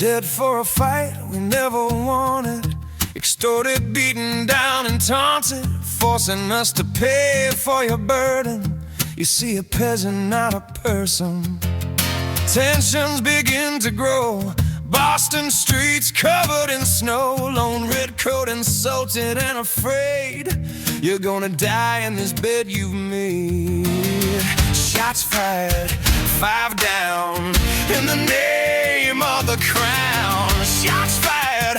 Dead for a fight we never wanted, extorted, beaten down and taunted, forcing us to pay for your burden. You see a peasant, not a person. Tensions begin to grow, Boston streets covered in snow, lone redcoat insulted and afraid. You're gonna die in this bed you've made. Shots fired, 5 down, in the name of the crown. Shots fired,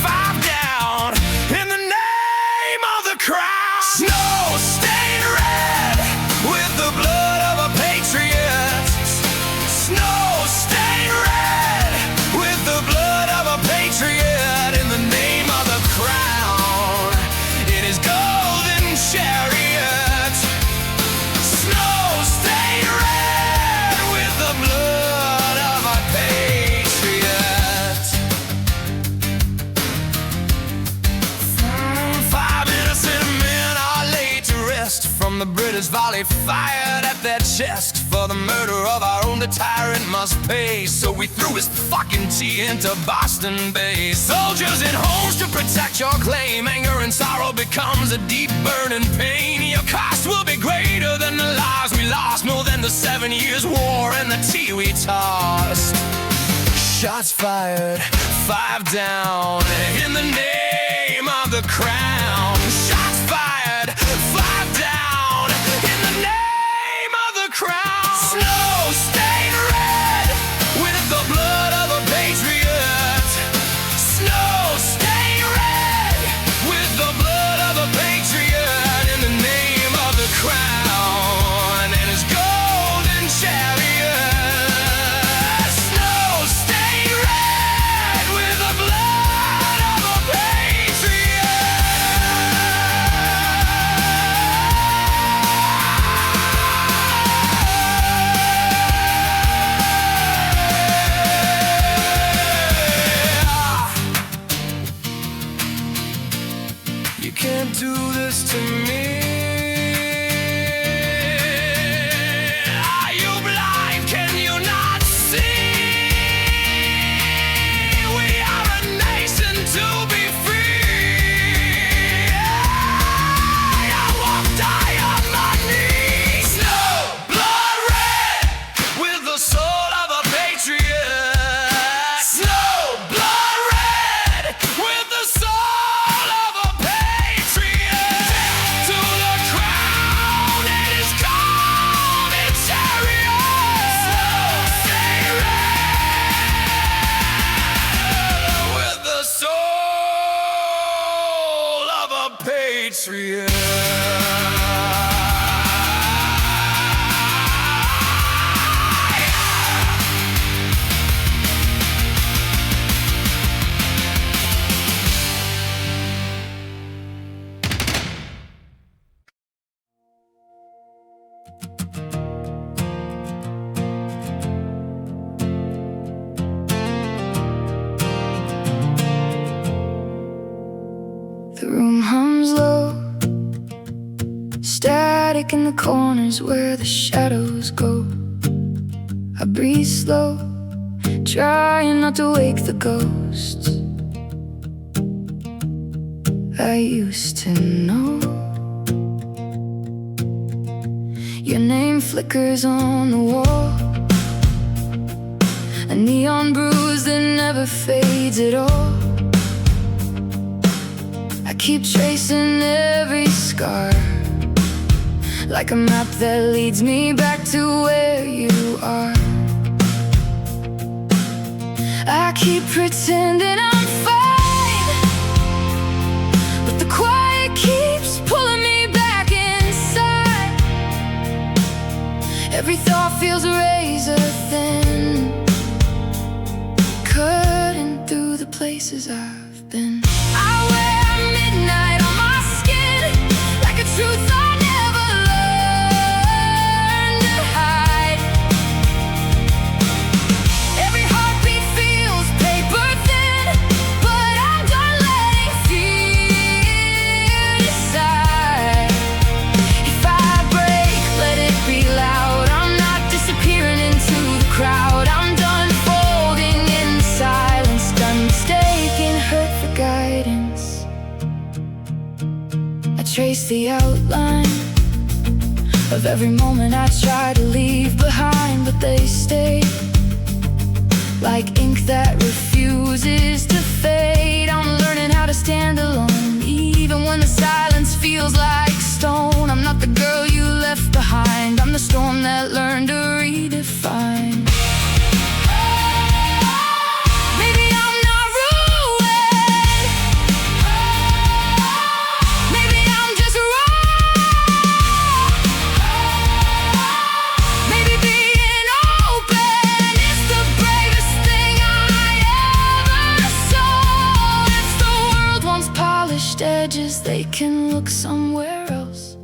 5 down, in the name of the crown. Snow stained red with the blood of a patriot. Snow stained red with the blood of a patriot. In the name of the crown, in his golden chariot. Snow stained red with the blood of a patriot. 5 innocent men are laid to rest from the British volley fired at their chest. For the murder of our own, the tyrant must pay. So we threw his fucking tea into Boston Bay. Soldiers in homes to protect your claim. Anger and sorrow becomes a deep burning pain. Your cost will be greater than the lives we lost, more than the 7 Years' War and the tea we tossed. Shots fired, 5 down, in the name of the crown. Shots fired, 5 down, in the name of the crown. Snow stained red with the blood of a patriot. Snow stained red with the blood of a patriot. In the name of the crown and his golden chariot. Snow stained red with the blood of a patriot. You can't do this to me. Are you blind? Can you not see? We are a nation to be free. I won't die on my knees. Snow, blood red with the soul of a patriot. Snow, blood red with the soul of a patriot. To the crown and his golden chariot. Snow stained red with the soul of a patriot. The room hums low, static in the corners where the shadows go. I breathe slow, trying not to wake the ghosts I used to know. Your name flickers on the wall, a neon bruise that never fades at all. I keep tracing every scar, like a map that leads me back to where you are. I keep pretending I'm fine, but the quiet keeps pulling me back inside. Every thought feels razor thin, cutting through the places I've been. I wear midnight on my skin, like a truth I never learned to hide. Every heartbeat feels paper thin, but I'm done letting fear decide. If I break, let it be loud. I'm not disappearing into the crowd. I'm done folding in silence. trace the outline of every moment I try to leave behind, but they stay like ink that refuses to fade. I'm learning how to stand alone, even when the silence feels like stone. I'm not the girl you left behind, I'm the storm that learned to redefine. Maybe I'm not ruined, maybe I'm just wrong. Maybe being open is the bravest thing I ever saw. If the world wants polished edges, they can look somewhere else.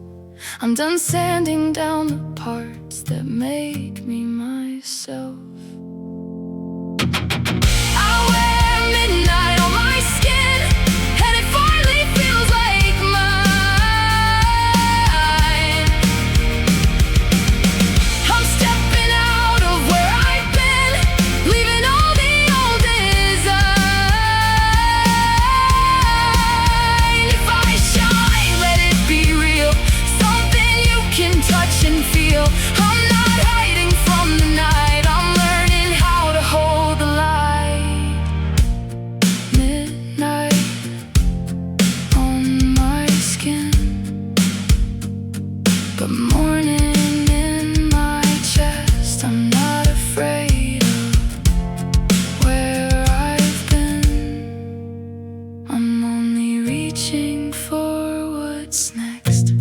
I'm done sanding down the parts that make me myself. I wear midnight on my skin, and it finally feels like mine. I'm stepping out of where I've been, leaving all the old design. If I shine, let it be real, something you can touch and feel. I'm not hiding from the night, I'm learning how to hold the light. Midnight on my skin, but morning in my chest. I'm not afraid of where I've been, I'm only reaching for what's next.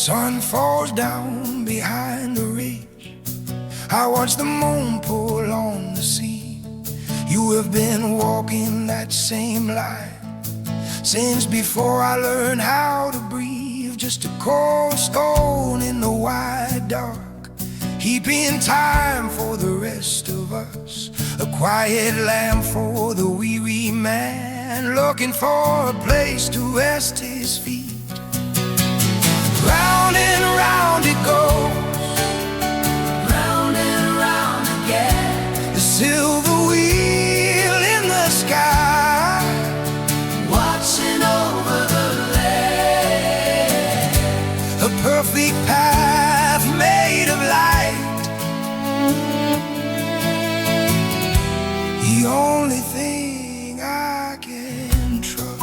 sun falls down behind the ridge. I watch the moon pull on the sea. You have been walking that same line since before I learned how to breathe. Just a cold stone in the wide dark, keeping time for the rest of us. A quiet lamp for the weary man, looking for a place to rest his feet. Round and round it goes, round and round again. The silver wheel in the sky, watching over the land. A perfect path made of light, the only thing I can trust.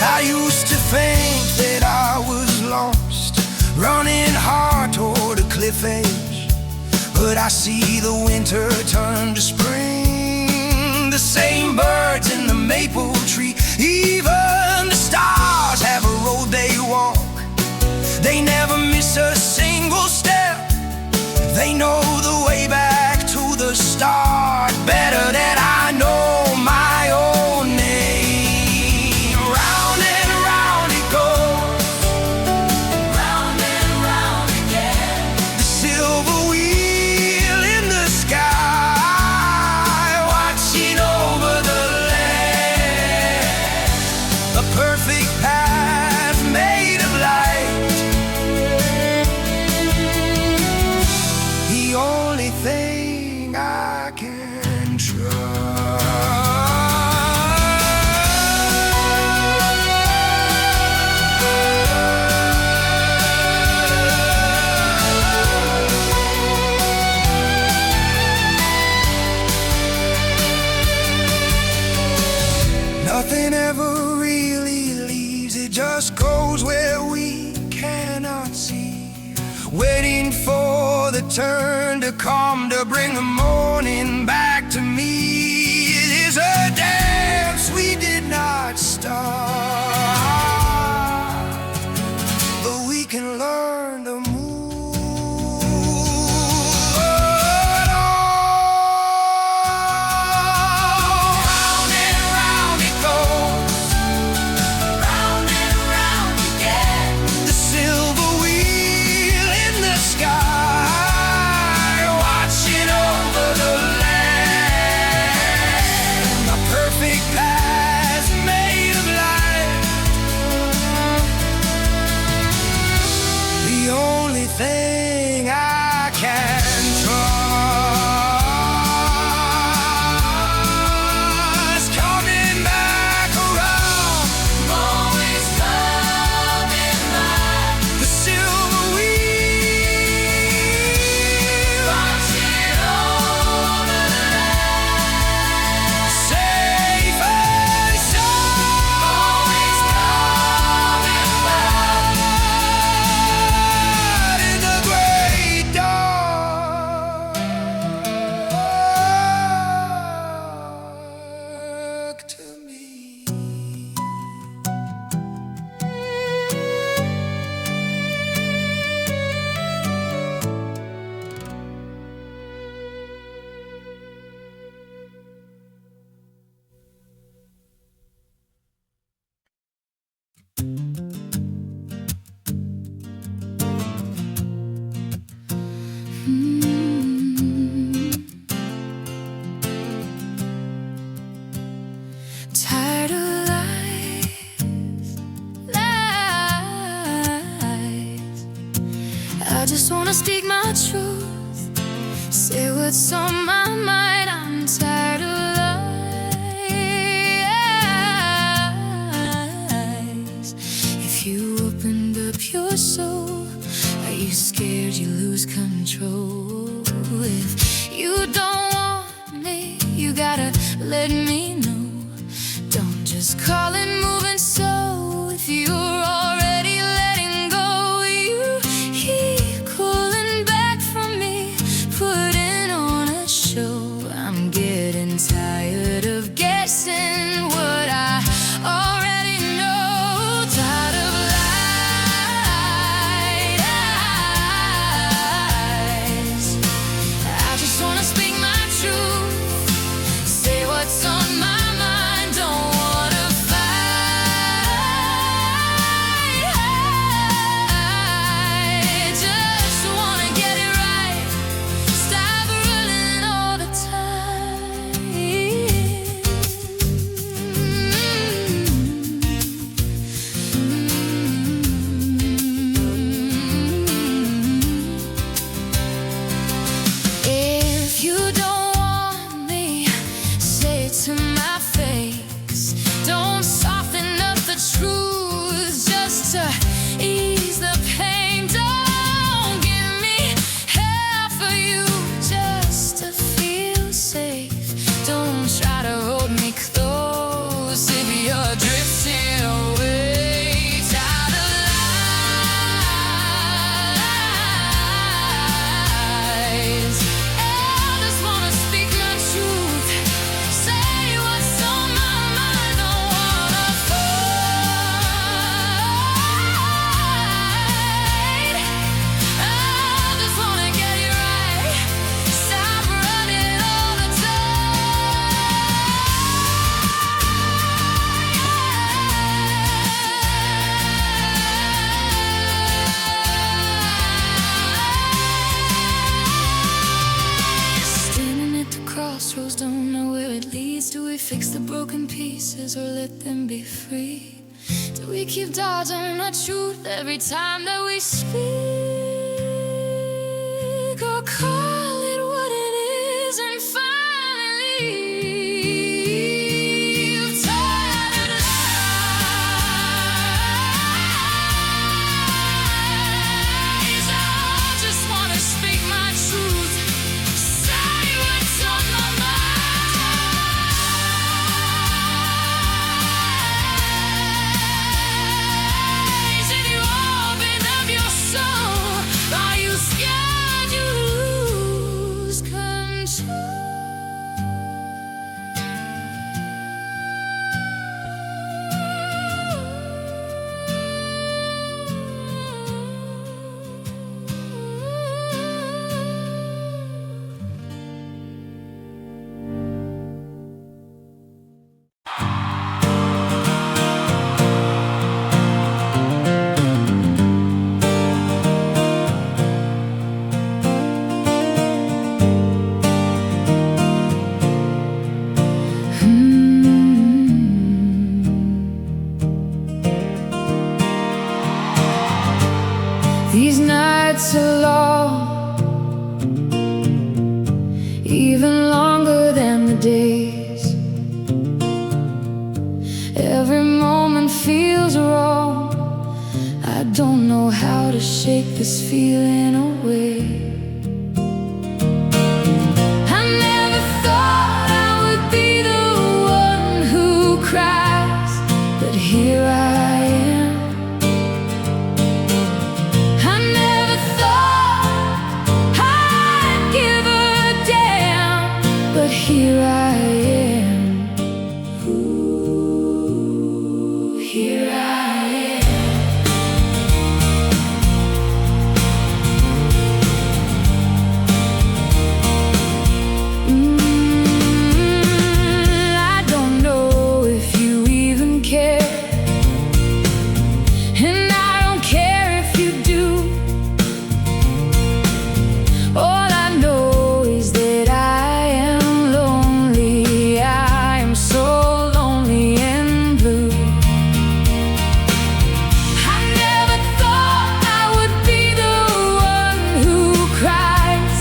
I used to think that I was lost, running hard toward a cliff edge. But I see the winter turn to spring, the same birds in the maple tree. Even the stars have a road they walk. They never miss a single step. They know the way back to the start better than I know my own name. Round and round it goes, round and round again. The silver wheel in the sky, watching over the land. A perfect path made of light, the only thing I can trust. Nothing ever really leaves, it just goes where we cannot see. Waiting for the turn to come to bring the morning back to me. It is a dance we did not start, but we can learn to move on. Round and round it goes, round and round again. The silver wheel in the sky, watching over the land. A perfect path made of light, the only thing I can trust. Coming back around, always coming back. The silver wheel, watching over the land. Safe and sound, always coming back. In the great dark to me. Tired of lies. I just wanna speak my truth, say what's on my mind. I'm tired of lies. If you opened up your soul, are you scared you lose control? If you don't want me, you gotta let me know. Don't just call it moving slow. If you're already letting go, you keep pulling back from me, putting on a show. I'm getting tired of guessing what I already let them be free? Do we keep dodging the truth every time that we speak? Or call it what it is and finally you've tired of lies. I just wanna speak my truth, say what's on my mind. If you open up your soul, are you scared you lose control? These nights are long, even longer than the days. Every moment feels wrong. I don't know how to shake this feeling away. I never thought I would be the one who cries, but here I am. I never thought I'd give a damn, but here I am. Ooh, here I am. I don't know if you even care, and I don't care if you do. All I know is that I am lonely. I am so lonely and blue. I never thought I would be the one who cries,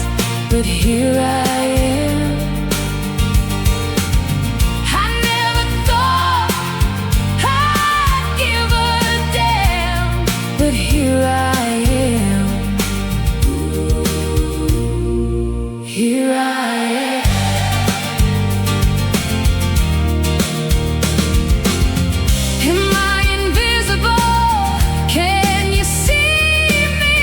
but here I am. I never thought I'd give a damn, but here I am. Here I am. Am I invisible? Can you see me?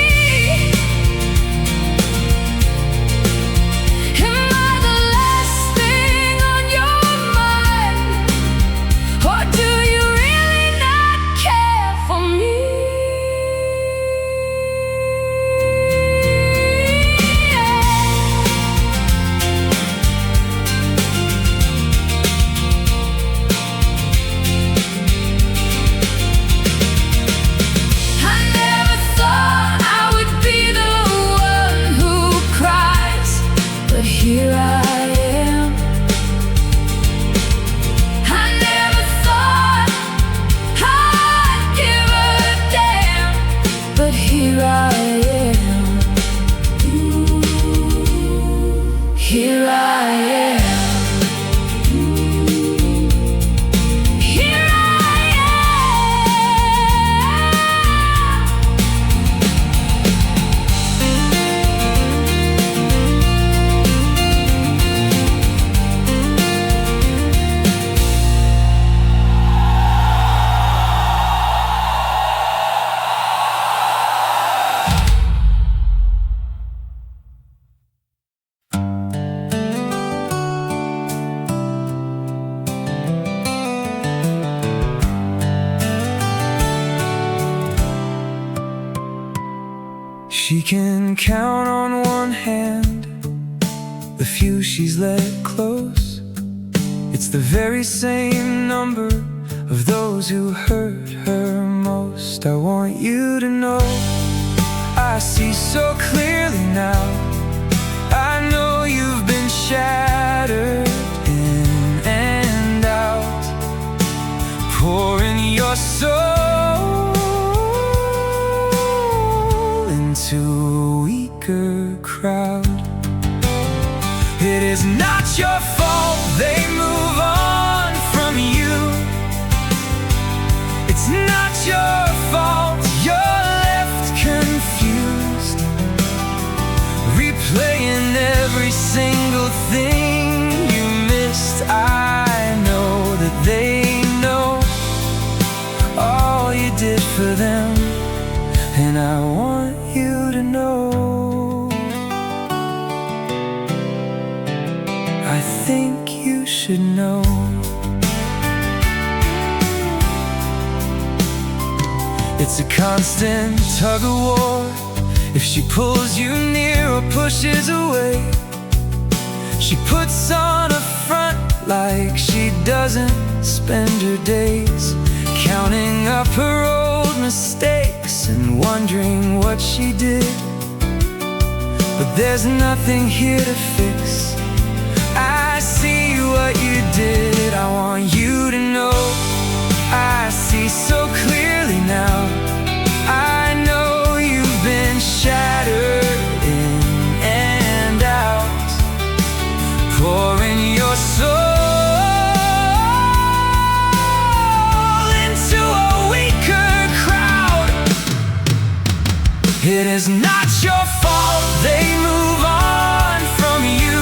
Am I the last thing on your mind? Or do you really not care for me? I never thought I would be the one who cries, but here I am. I never thought I'd give a damn, but here I am. Here I am. Here I She can count on one hand the few she's let close. It's the very same number of those who hurt her most. I want you to know I see so clearly now. I know you've been shattered in and out. It is not your fault they move on from you. It's not your fault you're left confused, replaying every single thing you missed. I know that they know all you did for them, and I want you to know. I think you should know. It's a constant tug-of-war. If she pulls you near or pushes away, she puts on a front like she doesn't spend her days counting up her old mistakes and wondering what she did. But there's nothing here to fix. I see what you did. I want you to know. I see so clearly now. I know you've been shattered in and out, pouring your soul into a weaker crowd. It is not your fault they move on from you.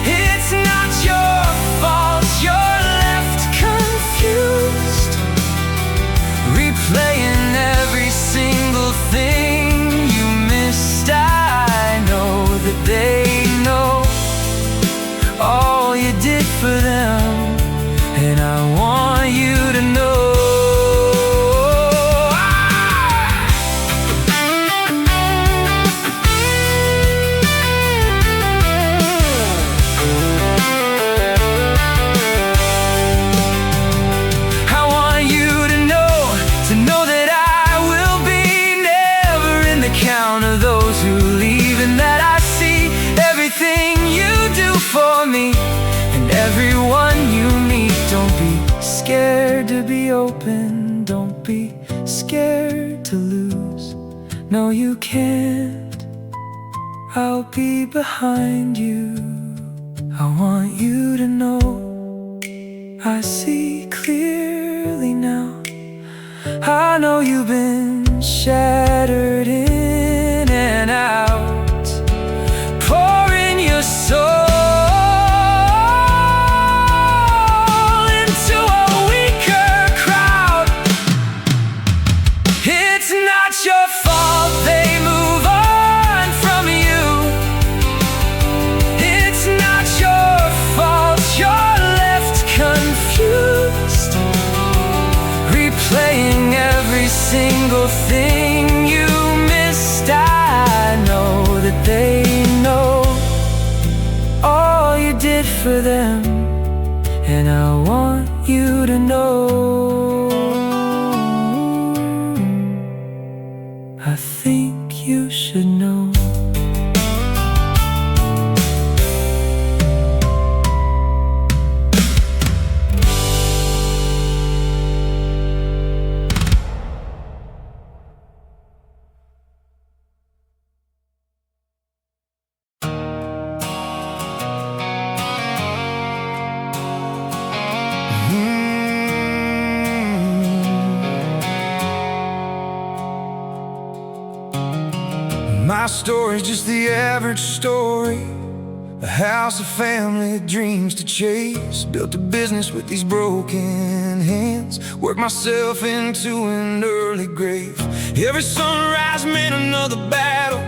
It's not your fault you're left confused, replaying every single thing you missed. I know that they know all you did for them, and I want you to know. Everyone you meet, don't be scared to be open. Don't be scared to lose. No, you can't. I'll be behind you. I want you to know. I see clearly now. I know you've been shattered in and out, pouring your soul single thing you missed. I know that they know all you did for them, and I want you to know. I think you should know. My story's just the average story. A house, a family, dreams to chase. Built a business with these broken hands. Worked myself into an early grave. Every sunrise meant another battle,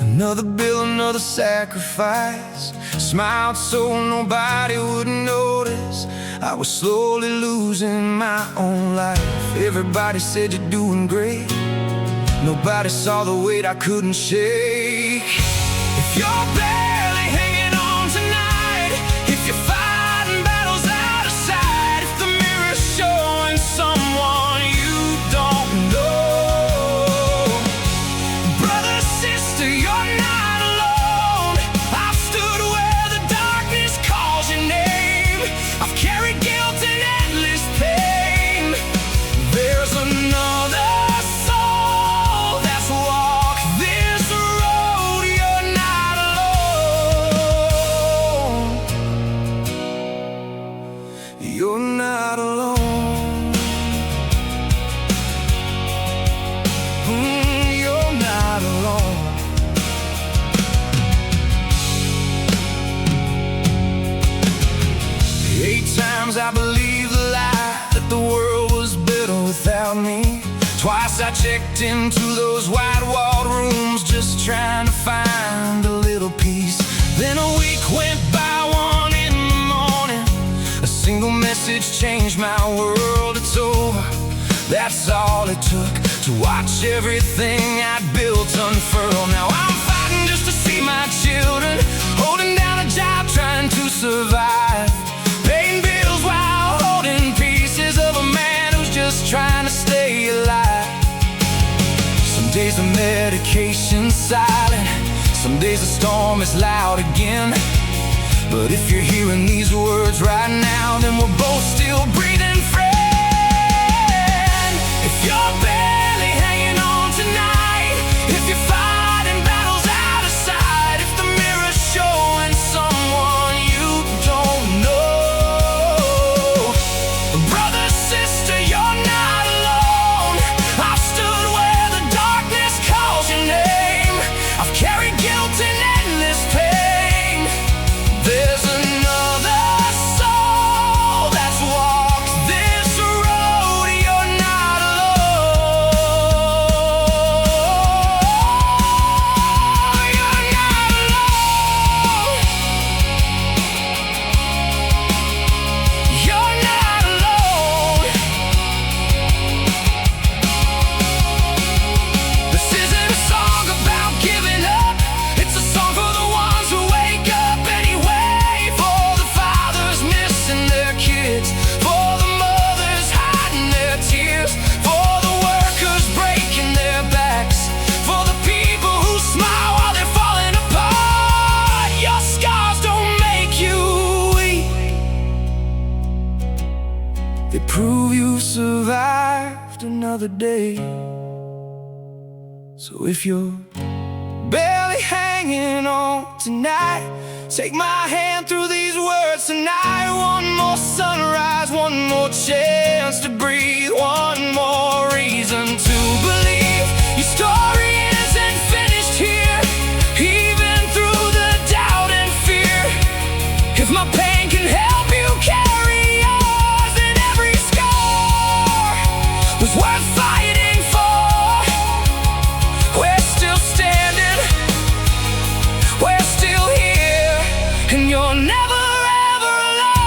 another bill, another sacrifice. Smiled so nobody would notice. I was slowly losing my own life. Everybody said you're doing great. Nobody saw the weight I couldn't shake. If you're barely hanging on tonight, if you're fighting battles out of sight, if the mirror's showing someone you don't know, brother, sister, you're not alone. I've stood where the darkness calls your name. I've carried guilt and endless pain. There's another soul that's walked this road. I believed the lie that the world was better without me. Twice I checked into those white-walled rooms, just trying to find a little peace. Then a week went by, 1 in the morning, a single message changed my world. It's over, that's all it took to watch everything I'd built unfurl. Now I'm fighting just to see my children, holding down a job, trying to survive, paying bills while holding pieces of a man who's just trying to stay alive. Some days the medication's silent, some days the storm is loud again. But if you're hearing these words right now, then we're both still breathing, friend. If you're barely hanging on tonight, if you're fighting battles out of sight, if the mirror's showing someone you don't know, brother, sister, you're not alone. I've stood where the darkness calls your name. I've carried guilt and endless pain. There's another soul that's walked this road. You're not alone. You're not alone. You're not alone. This isn't a song about giving up. It's a song for the ones who wake up anyway, for the fathers missing their kids, for the mothers hiding their tears, for the workers breaking their backs, for the people who smile while they're falling apart. Your scars don't make you weak, they prove you survived another day. So if you're barely hanging on tonight, take my hand through these words tonight. One more sunrise, one more chance to breathe, one more reason to believe. Your story isn't finished here, even through the doubt and fear. If my pain can help you carry yours, then every scar was worth fighting for. We're still standing, we're still here, and you're never ever alone.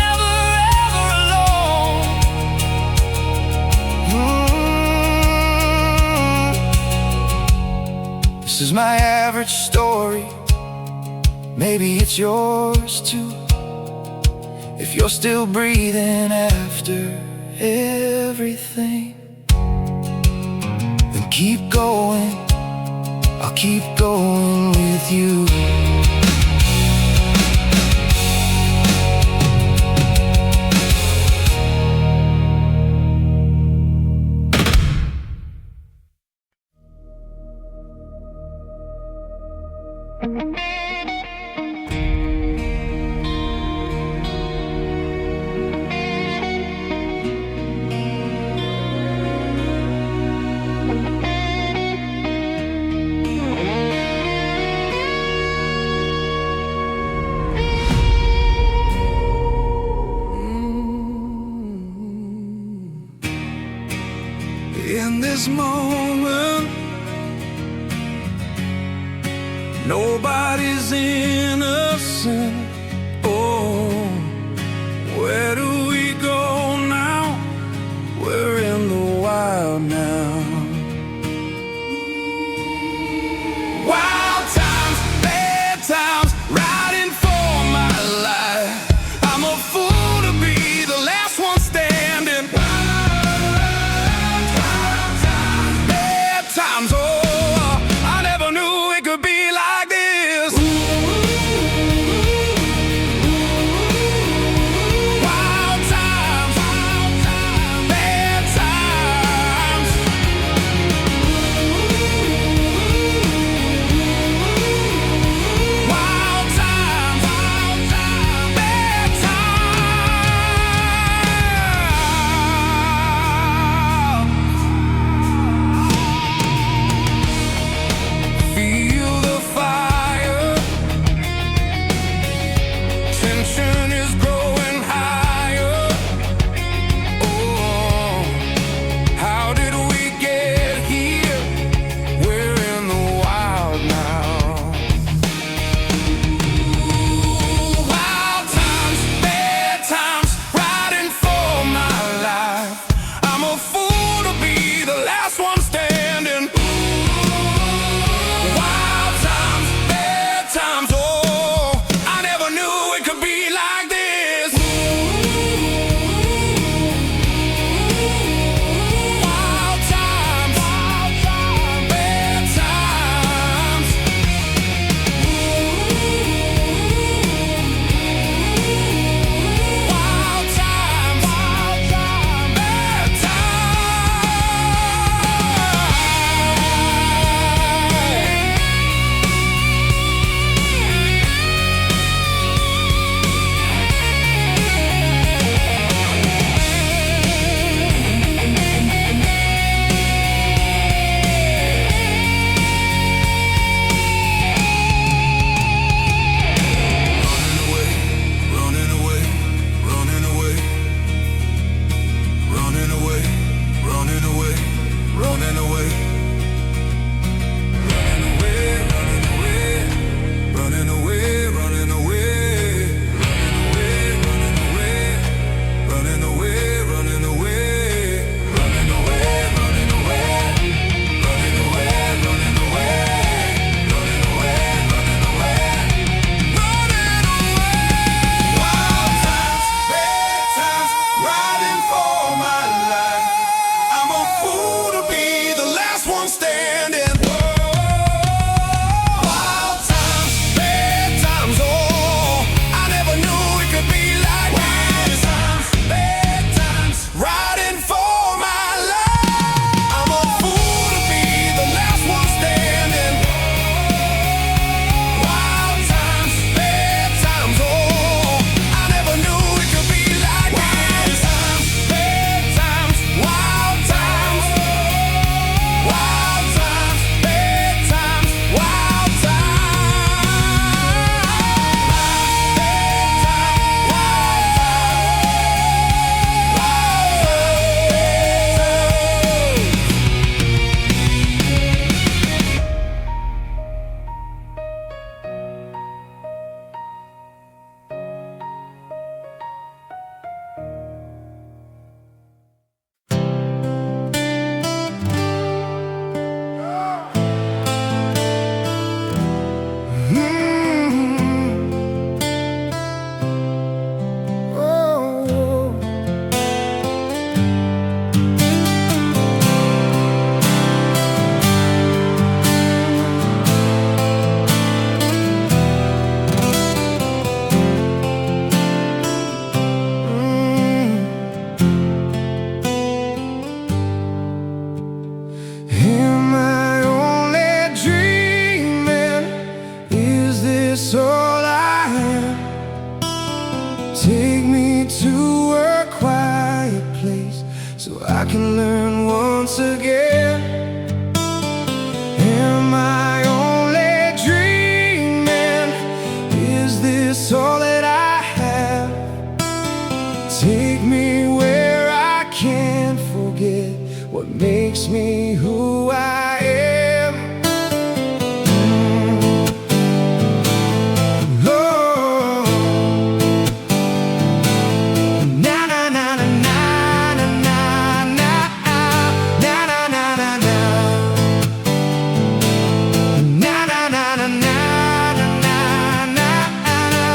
Never ever alone. This is my average story, maybe it's yours too. If you're still breathing after everything, then keep going, I'll keep going with you. In this moment, nobody's innocent. Oh, where do we go now? We're in the wild now. Wild times, bad times, riding for my life. I'm a fool to be the last one standing. Bad times, oh, I never knew it could be like this. Ooh. me who I am. Oh, na na na na na na na na na na na na na. Na na na na na na na na.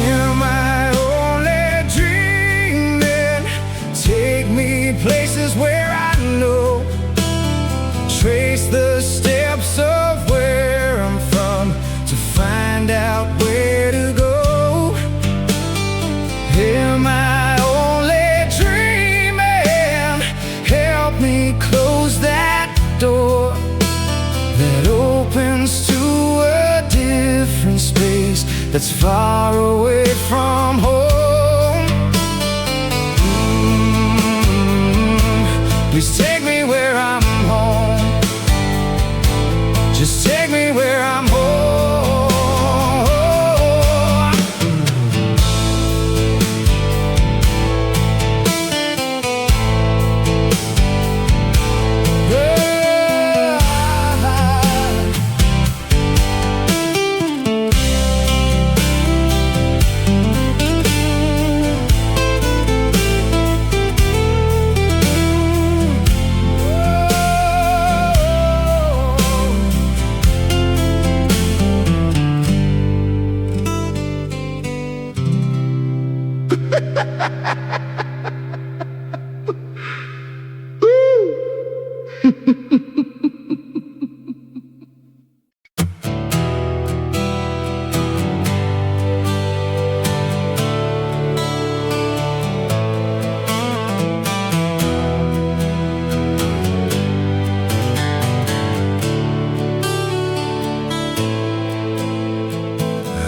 Am I only dreaming? Take me places where I know. Trace the steps of where I'm from to find out where to go. Am I only dreaming? Help me close that door that opens to a different space that's far away from home. Please take me where I'm home. Just take me where I'm home.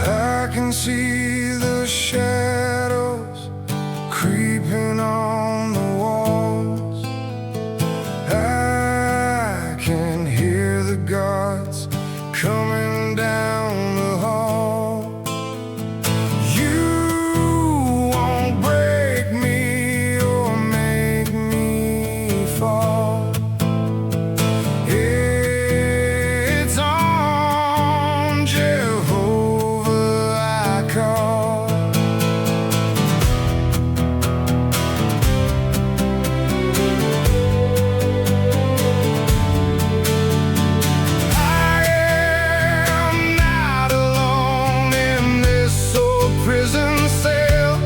I can see the shadows creeping on the walls. I can hear the guards coming down the hall. You won't break me or make me fall. It's on Jehovah I call. I am not alone in this old prison cell.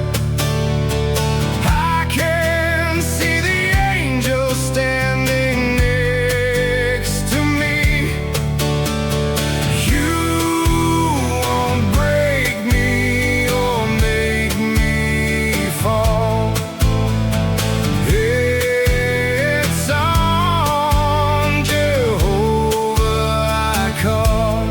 I can see the angel standing next to me. You won't break me or make me fall. It's on Jehovah I call.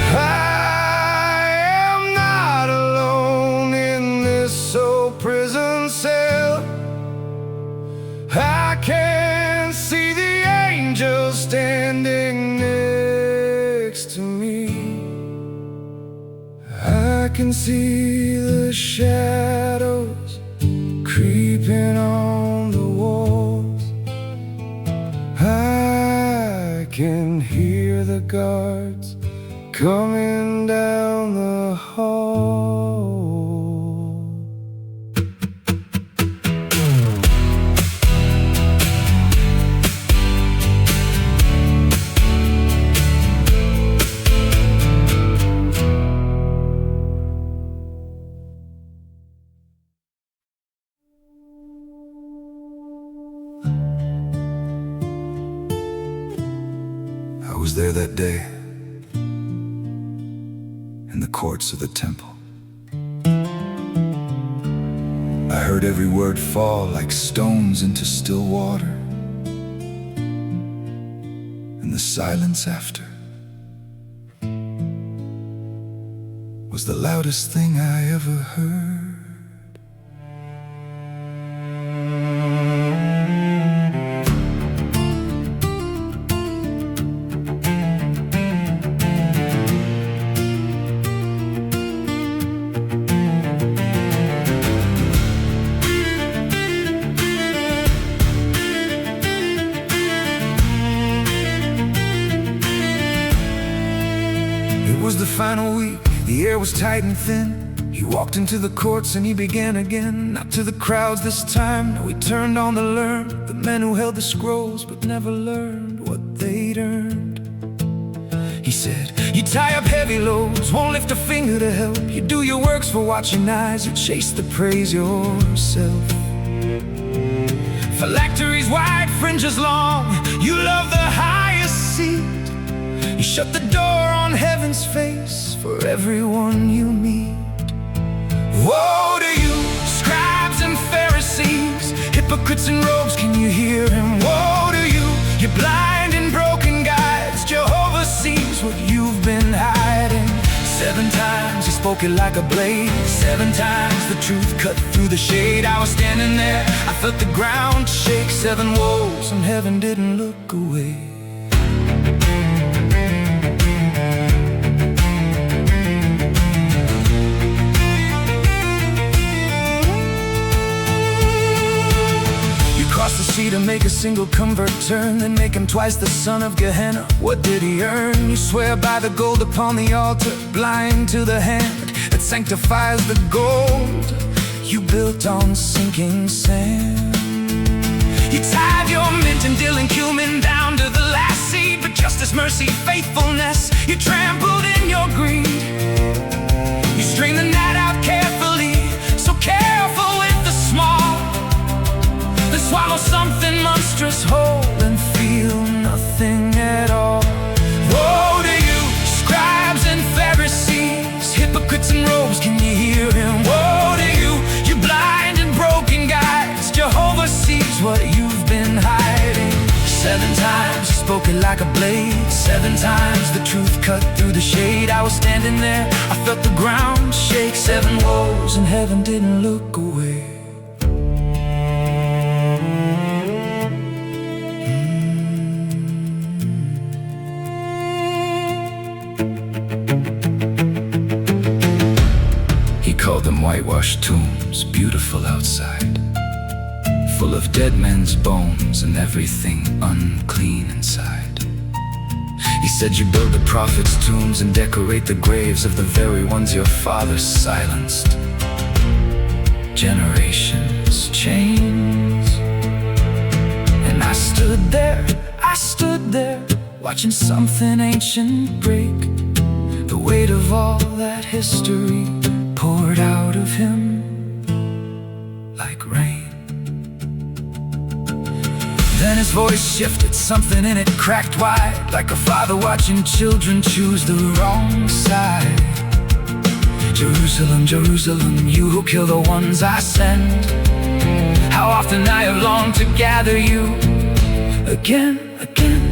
I am not alone in this old prison cell. I can see the angel standing next to me. I can see the shadows creeping on the walls. I can hear the guards coming down the hall. was there that day in the courts of the temple. I heard every word fall like stones into still water, and the silence after was the loudest thing I ever heard. It was the final week, the air was tight and thin. He walked into the courts and he began again. Not to the crowds this time, no, he turned on the learned, the men who held the scrolls but never learned what they'd earned. He said, you tie up heavy loads, won't lift a finger to help. You do your works for watching eyes, you chase the praise yourself. Phylacteries wide, fringes long, you love the highest seat. You shut the door on heaven's face for everyone you meet. Woe to you, scribes and Pharisees, hypocrites in robes, can you hear him? Woe to you, you blind and broken guides, Jehovah sees what you've been hiding. 7 times he spoke it like a blade, 7 times the truth cut through the shade. I was standing there, I felt the ground shake. 7 woes and heaven didn't look away. Cross the sea to make a single convert turn, then make him twice the son of Gehenna. What did he earn? You swear by the gold upon the altar, blind to the hand that sanctifies the gold you built on sinking sand. You tied your mint and dill and cumin down to the last seed, but justice, mercy, faithfulness you trampled in your greed. You string the net out carefully, so careful with the small. Then swallow something monstrous whole and feel nothing at all. Woe to you, scribes and Pharisees, hypocrites in robes, can you hear him? Woe to you, you blind and broken guides, Jehovah sees what you've been hiding. 7 times he spoke it like a blade, 7 times the truth cut through the shade. I was standing there, I felt the ground shake. 7 woes and heaven didn't look away. Called them whitewashed tombs, beautiful outside, full of dead men's bones and everything unclean inside. He said, you build the prophets' tombs and decorate the graves of the very ones your fathers silenced. Generations change. And I stood there, watching something ancient break. The weight of all that history poured out of him like rain. Then his voice shifted, something in it cracked wide, like a father watching children choose the wrong side. Jerusalem, Jerusalem, you who kill the ones I send, how often I have longed to gather you again, again.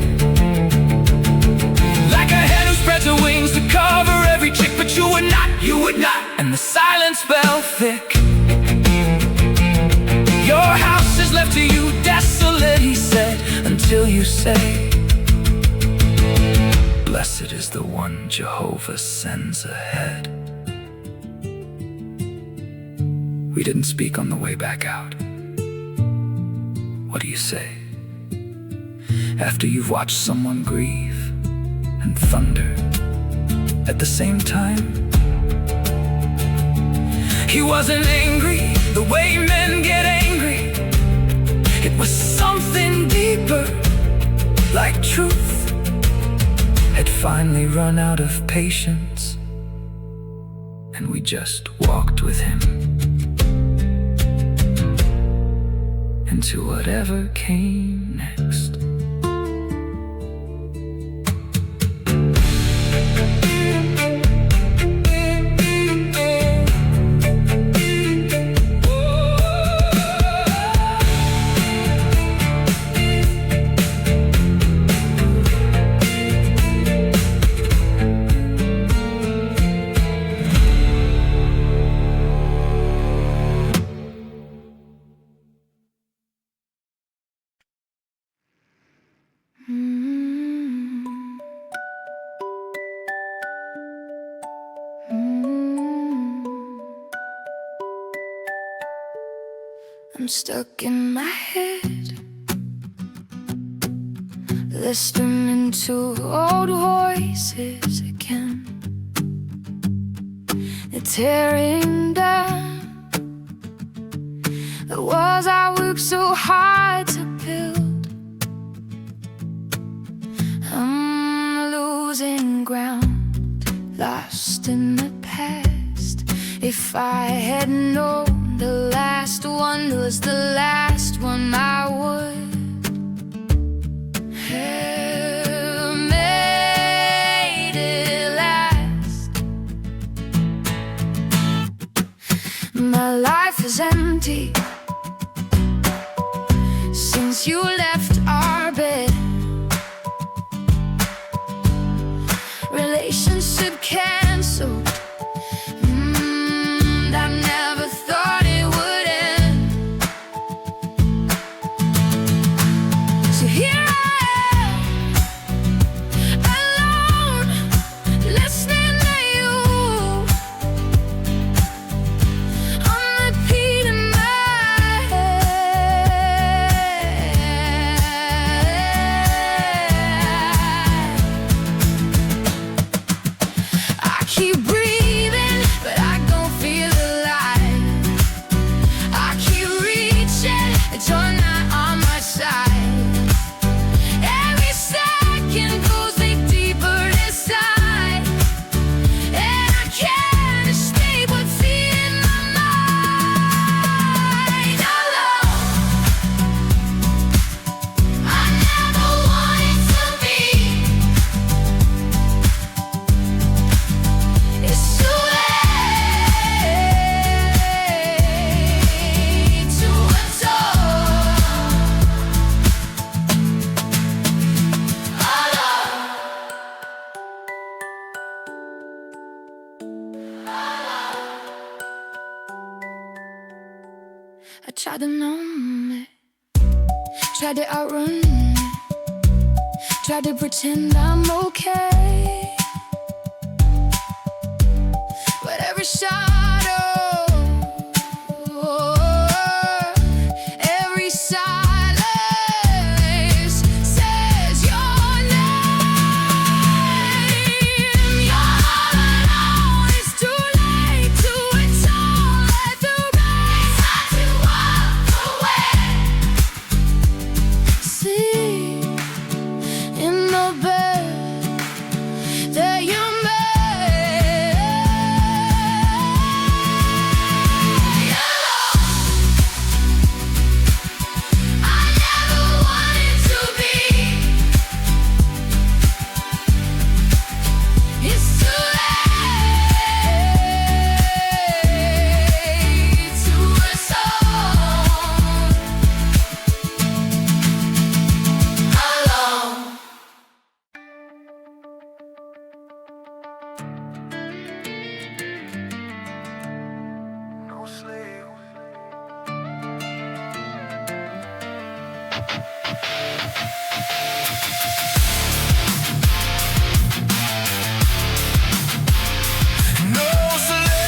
Like a hen who spreads her wings to cover every chick, but you would not, you would not. And the silence fell thick. Your house is left to you desolate, he said, until you say, blessed is the one Jehovah sends ahead. We didn't speak on the way back out. What do you say? After you've watched someone grieve and thunder at the same time. He wasn't angry the way men get angry. It was something deeper, like truth had finally run out of patience, and we just walked with him into whatever came next. I'm stuck in my head, listening to old voices again. They're tearing down the walls I worked so hard to build. I'm losing ground, lost in the past. If I had known the last one was the last one, I would have made it last. My life is empty since you left our bed. Relationship canceled. I never thought it would end. So here I am, alone, listening to you. I'm repeating my head. I keep breathing, but I don't feel alive. I keep reaching until you're not on my side. Every second goes like deeper inside, and I can't escape what's in my mind. Alone, I never wanted to be. It's too late to atone. I tried to numb it, tried to outrun it, tried to pretend I'm okay. But every shadow, every silence says your name. You're all alone. It's too late to atone. Let the rain start to walk away. Sleep in the bed that you made. I never wanted to be. It's too late to atone. Alone. No sleep. No sleep.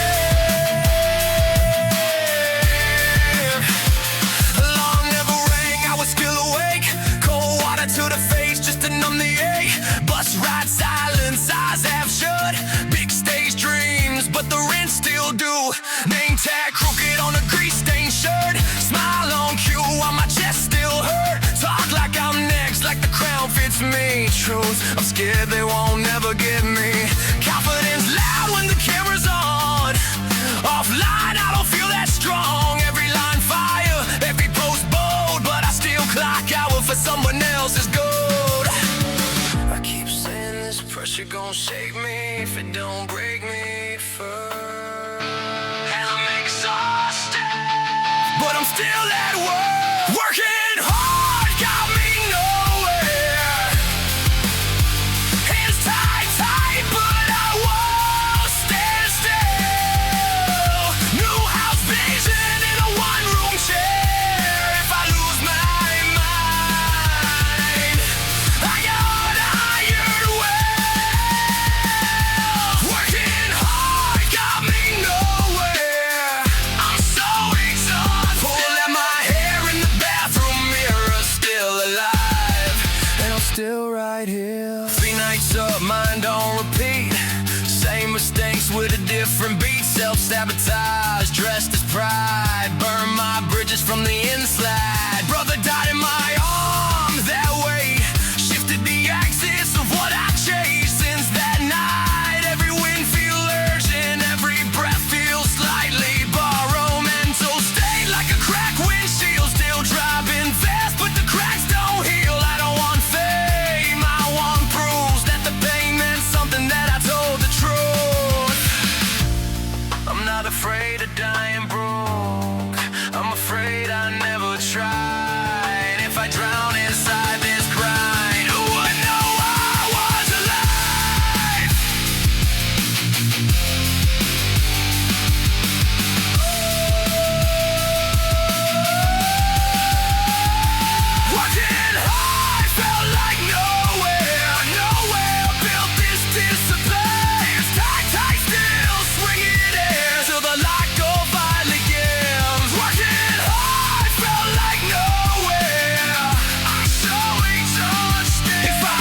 Alarm never rang, I was still awake. Cold water to the face just to numb the ache. Bus ride silence, eyes half shut. Big stage dreams, but the rent still due. Name tag crooked on a grease stained shirt. Smile on cue while my chest still hurt. Talk like I'm next, like the crown fits me. Truth, I'm scared they won't never get me. Confidence loud when the camera's on. Offline, I don't feel that strong. Every line fire, every post bold, but I still clock out for someone else's gold. I keep saying this pressure gon' shake me if it don't break me first. And I'm exhausted, but I'm still at work. Working hard got me nowhere. Hands tied, tight, but I won't stand still. New house vision in a one-room chair. If I lose my mind, I got hired well. Working hard got me nowhere. I'm so exhausted. Pull at my hair. still right here. 3 nights up, mind on repeat. Same mistakes with a different beat. Self-sabotage, dressed as pride. Burn my bridges from the inside. Brother died in my arms, that weight shifted the axis of what I chased. Since that night, every wind feels urgent, every breath feels slightly borrowed. Mental state like a cracked windshield, still driving fast, but the cracks don't heal. I don't want fame, I want proofs that the pain meant something, that I told the truth. I'm not afraid of dying broke, I'm afraid I never tried. If I drown inside this grind, who would know I was alive? Watching high felt like nowhere, nowhere built this discipline. Tight, tight, still swinging air till the light go finally gives. Watching high felt like nowhere. I'm showing touched it. If I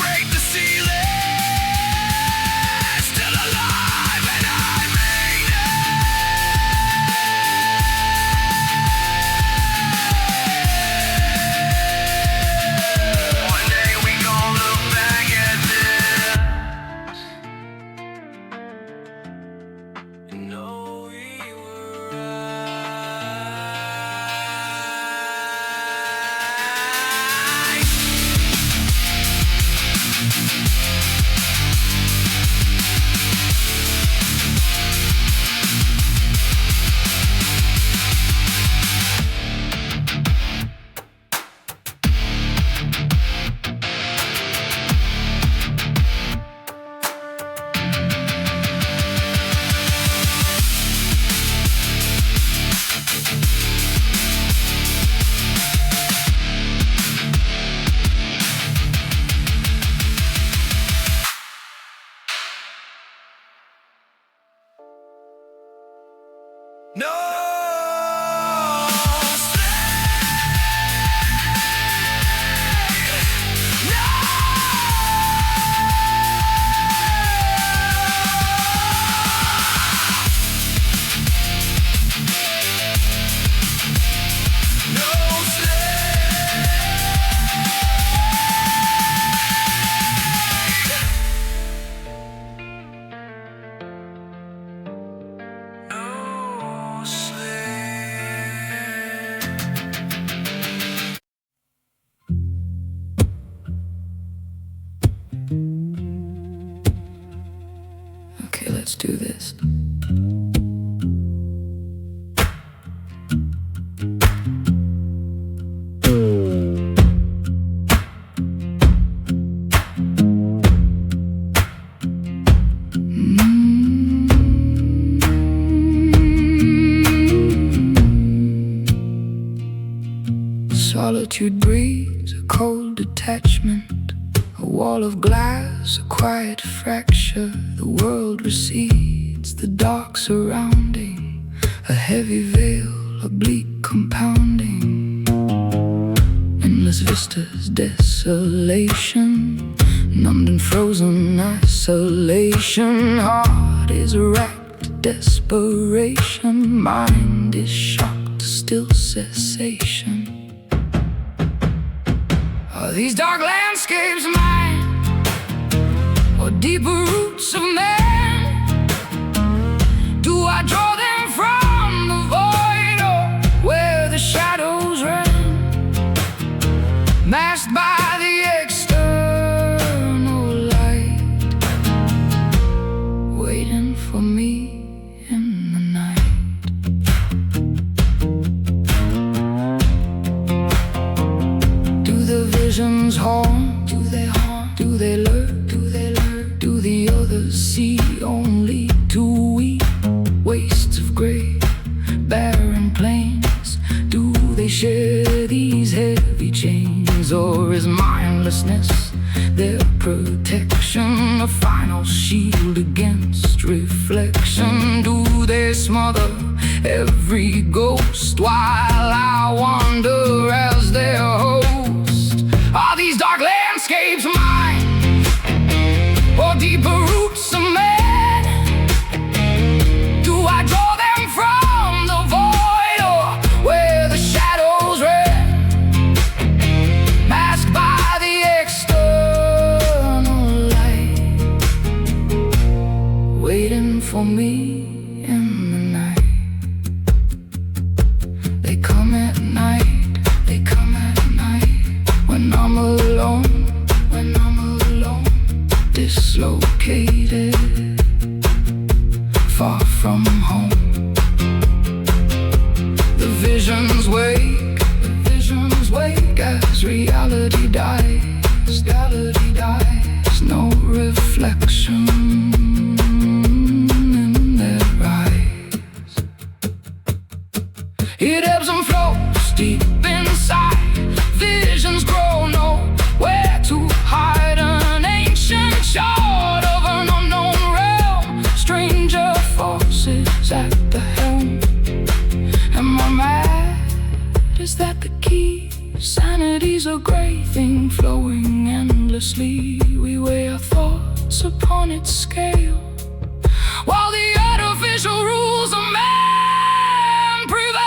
break the ceiling. Still alive and I made it. One day we gon' look back at this and know we were right. No slave. No. No Okay, let's do this. Solitude breeds a cold detachment, a wall of glass, a quiet fracture. The world recedes, the dark surrounding, a heavy veil, a bleak compounding. Endless vistas, desolation, numbed and frozen isolation. Heart is racked, desperation. Mind is shocked, still cessation. Are these dark landscapes mine, or deeper roots of man? Do I draw them from the void, or where the shadows ran, masked by the external light, waiting for me in the night? Visions haunt? Do they haunt? Do they lurk? Do they lurk? Do the others see only to weep? Wastes of grey, barren plains. Do they share these heavy chains, or is mindlessness their protection? A final shield against reflection. Do they smother every ghost while I wander as their host? Are these dark lands is that the key? Sanity's a great thing, flowing endlessly. We weigh our thoughts upon its scale, while the artificial rules of man prevail.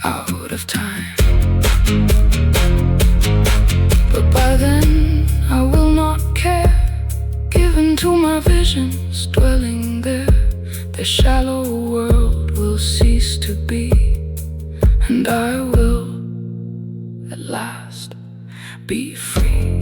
Out of time. But by then I will not care, given to my visions dwelling there. The shallow world will cease to be, and I will at last be free.